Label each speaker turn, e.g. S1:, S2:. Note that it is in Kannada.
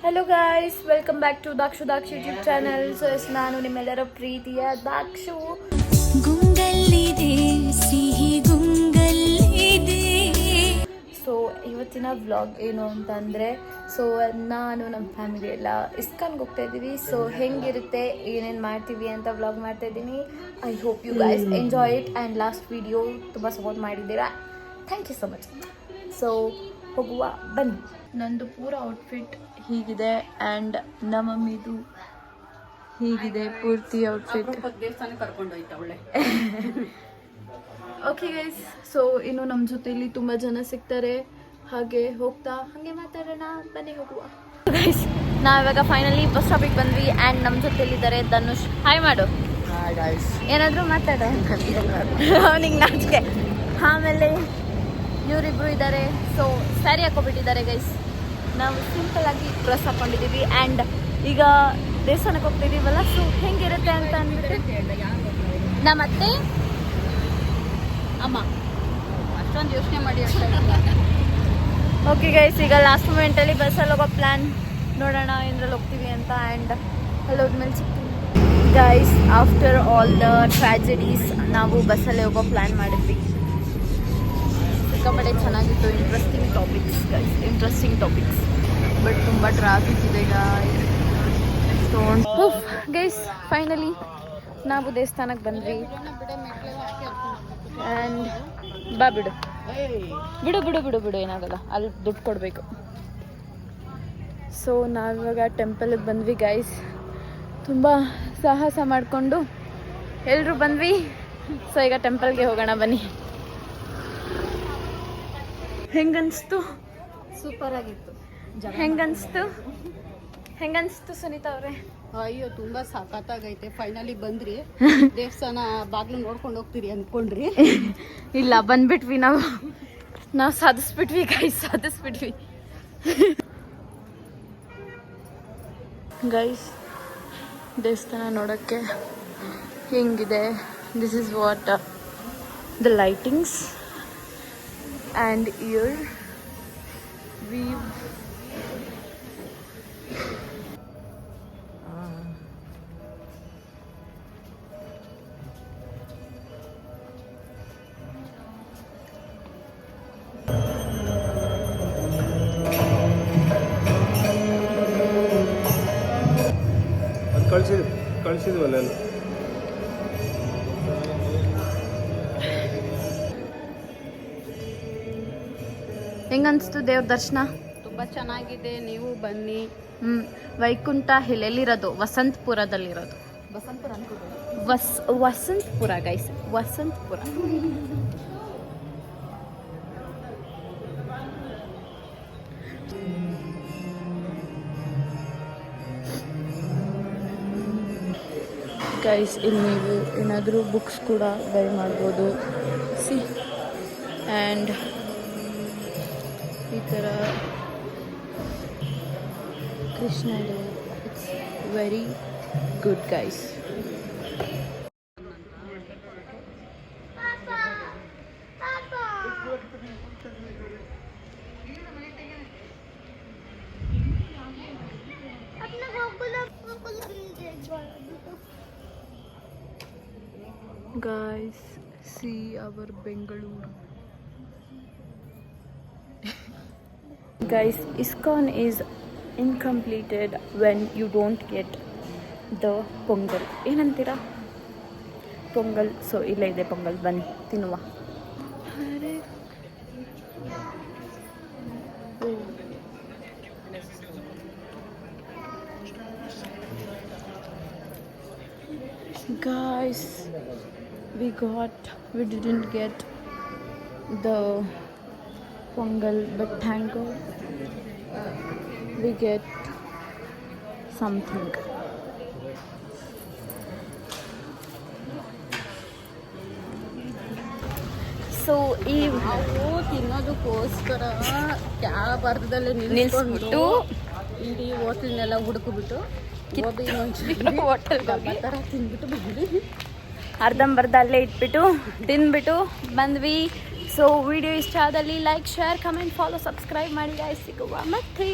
S1: Hello guys, welcome back to Dakshu YouTube channel. So ನಾನು ನಿಮ್ಮೆಲ್ಲರ ಪ್ರೀತಿಯ ದಾಕ್ಷು. ಸೊ ಇವತ್ತಿನ ವ್ಲಾಗ್ ಏನು ಅಂತಂದರೆ, ಸೊ ನಾನು ನಮ್ಮ ಫ್ಯಾಮಿಲಿ ಎಲ್ಲ ಇಸ್ಕಾನ್ಗೆ ಹೋಗ್ತಾ ಇದ್ದೀವಿ. ಸೊ ಹೆಂಗಿರುತ್ತೆ, ಏನೇನು ಮಾಡ್ತೀವಿ ಅಂತ ವ್ಲಾಗ್ ಮಾಡ್ತಾ ಇದ್ದೀನಿ. I hope you guys enjoy it. And last video ತುಂಬ ಸಪೋರ್ಟ್ ಮಾಡಿದ್ದೀರಾ, thank you so much. So ಹೋಗುವ ಬನ್ನಿ. ನಂದು ಪೂರ ಔಟ್ಫಿಟ್ ಹೀಗಿದೆ ಆ್ಯಂಡ್ ನಮ್ಮ ಮಮ್ಮಿದು ಹೀಗಿದೆ ಪೂರ್ತಿ ಔಟ್ಫಿಟ್.
S2: ದೇವಸ್ಥಾನ ಕರ್ಕೊಂಡೋಯ್ತು ಅವಳೆ.
S1: ಓಕೆ ಗೈಸ್, ಸೊ ಇನ್ನು ನಮ್ಮ ಜೊತೆಲಿ ತುಂಬ ಜನ ಸಿಗ್ತಾರೆ. ಹಾಗೆ ಹೋಗ್ತಾ ಹಾಗೆ ಮಾತಾಡೋಣ, ಬನ್ನಿ ಹೋಗುವ. ಗೈಸ್, ನಾವಿವಾಗ ಫೈನಲಿ ಬಸ್ ಸ್ಟಾಪಿಗೆ ಬಂದ್ವಿ ಆ್ಯಂಡ್ ನಮ್ಮ ಜೊತೆಲಿದ್ದಾರೆ ಧನುಷ್. ಹಾಯ್ ಮಾಡು. ಏನಾದರೂ ಮಾತಾಡೋ, ಅವನಿಗೆ ನಾಚಿಕೆ. ಆಮೇಲೆ ಇವರಿಬ್ರು ಇದ್ದಾರೆ. ಸೊ ಸ್ಯಾರಿ ಹಾಕೊಬಿಟ್ಟಿದ್ದಾರೆ ಗೈಸ್. ನಾವು ಸಿಂಪಲ್ ಆಗಿ ಡ್ರೆಸ್ ಹಾಕೊಂಡಿದ್ದೀವಿ ಆ್ಯಂಡ್ ಈಗ ದೇವಸ್ಥಾನಕ್ಕೆ ಹೋಗ್ತಿದ್ದೀವಲ್ಲ. ಸೊ ಹೆಂಗಿರುತ್ತೆ ಅಂತ ಅಂದ್ಬಿಟ್ಟು ನಮ್ಮತ್ತೆ
S2: ಅಮ್ಮ ಅಷ್ಟೊಂದು ಯೋಚನೆ ಮಾಡಿ
S1: ಓಕೆ ಗೈಸ್, ಈಗ ಲಾಸ್ಟ್ ಮೂಮೆಂಟಲ್ಲಿ ಬಸ್ಸಲ್ಲಿ ಹೋಗೋ ಪ್ಲ್ಯಾನ್ ನೋಡೋಣ ಏನ್ರಲ್ಲಿ ಹೋಗ್ತೀವಿ ಅಂತ. ಆ್ಯಂಡ್ ಅಲ್ಲಿ ಹೋದ್ಮೇಲೆ ಸಿಗ್ತೀವಿ ಗೈಸ್. ಆಫ್ಟರ್ ಆಲ್ ದ ಟ್ರ್ಯಾಜಡೀಸ್ ನಾವು ಬಸ್ಸಲ್ಲಿ ಹೋಗೋ ಪ್ಲ್ಯಾನ್ ಮಾಡಿದ್ವಿ. ಸಿಕ್ಕಾಪಟ್ಟೆ ಚೆನ್ನಾಗಿತ್ತು. Interesting topics guys, interesting topics. But ತುಂಬ ಟ್ರಾಫಿಕ್ ಇದೆ ಗೈಸ್. ಫೈನಲಿ ನಾವು ದೇವಸ್ಥಾನಕ್ಕೆ ಬಂದ್ವಿ ಆ್ಯಂಡ್ ಬಾ ಬಿಡು ಬಿಡು ಬಿಡು ಬಿಡು ಬಿಡು ಏನಾಗಲ್ಲ, ಅಲ್ಲಿ ದುಡ್ಡು ಕೊಡಬೇಕು. ಸೊ ನಾವಿವಾಗ ಟೆಂಪಲ್ಗೆ ಬಂದ್ವಿ ಗೈಸ್. ತುಂಬ ಸಾಹಸ ಮಾಡಿಕೊಂಡು ಎಲ್ಲರೂ ಬಂದ್ವಿ. ಸೊ ಈಗ ಟೆಂಪಲ್ಗೆ ಹೋಗೋಣ ಬನ್ನಿ. ಹೆಂಗನ್ಸ್ತು?
S2: ಸೂಪರ್ ಆಗಿತ್ತು.
S1: ಹೆಂಗನ್ಸ್ತು ಸುನೀತಾ ಅವರೇ?
S2: ಅಯ್ಯೋ ತುಂಬಾ ಸಖತ್ತಾಗೈತೆ. ಫೈನಲಿ ಬಂದ್ರಿ, ದೇವಸ್ಥಾನ ಬಾಗ್ಲು ನೋಡ್ಕೊಂಡು ಹೋಗ್ತೀರಿ ಅನ್ಕೊಂಡ್ರಿ.
S1: ಇಲ್ಲ, ಬಂದ್ಬಿಟ್ವಿ. ನಾವು ಸಾಧಿಸ್ಬಿಟ್ವಿ ಗೈಸ್, ಸಾಧಿಸ್ಬಿಟ್ವಿ ಗೈಸ್. ದೇವಸ್ಥಾನ ನೋಡೋಕ್ಕೆ ಹೆಂಗಿದೆ. This is what the lightings and year view.
S3: ಕಳಿಸಿದ್ವಲ್ಲ.
S1: ಹೆಂಗನ್ಸ್ತು ದೇವ್ರ ದರ್ಶನ?
S2: ತುಂಬಾ ಚೆನ್ನಾಗಿದೆ, ನೀವು ಬನ್ನಿ.
S1: ವೈಕುಂಠ ಎಲ್ಲಿರೋದು? ವಸಂತಪುರದಲ್ಲಿರೋದು.
S2: ಬಸಂತಪುರ ಅನ್ಕೋಬೋದು.
S1: ವಸಂತಪುರ ಗೈಸ್, ವಸಂತಪುರ. ಗೈಸ್, ಇಲ್ಲಿ ನೀವು ಏನಾದರೂ ಬುಕ್ಸ್ ಕೂಡ ಬೈ ಮಾಡ್ಬೋದು. ಸಿ ಆ್ಯಂಡ್ ಈ ಥರ ಕೃಷ್ಣದು. It's very good guys. Guys, see our Bengaluru. Guys, ISKCON is incompleted when you don't get the pongal. ಏನಂತೀರಾ? ಪೊಂಗಲ್. ಸೊ ಇಲ್ಲೇ ಇದೆ ಪೊಂಗಲ್, ಬನ್ನಿ ತಿನ್ನುವ. Guys, we didn't get the pongal, but thank God we get something. So ಈ
S2: ನಾವು ತಿನ್ನೋದಕ್ಕೋಸ್ಕರ ಕ್ಯಾಬ್ ಅರ್ಧದಲ್ಲೇ ನಿಲ್ಲಿಸ್ಬಿಟ್ಟು ಇಡೀ ಹೋಟ್ಲನ್ನೆಲ್ಲ ಹುಡುಕ್ಬಿಟ್ಟು ಹೋಟೆಲ್ಗೆ ಥರ ತಿಂದ್ಬಿಟ್ಟು ಬಂದ್ವಿ.
S1: ಅರ್ಧಂಬರ್ಧ ಅಲ್ಲೇ ಇಟ್ಬಿಟ್ಟು ತಿಂದ್ಬಿಟ್ಟು ಬಂದ್ವಿ. ಸೊ ವಿಡಿಯೋ ಇಷ್ಟ ಆದಲ್ಲಿ like, share, comment, follow, subscribe ಮಾಡಿ. ಸಿಗುವ ಮತ್ತೆ.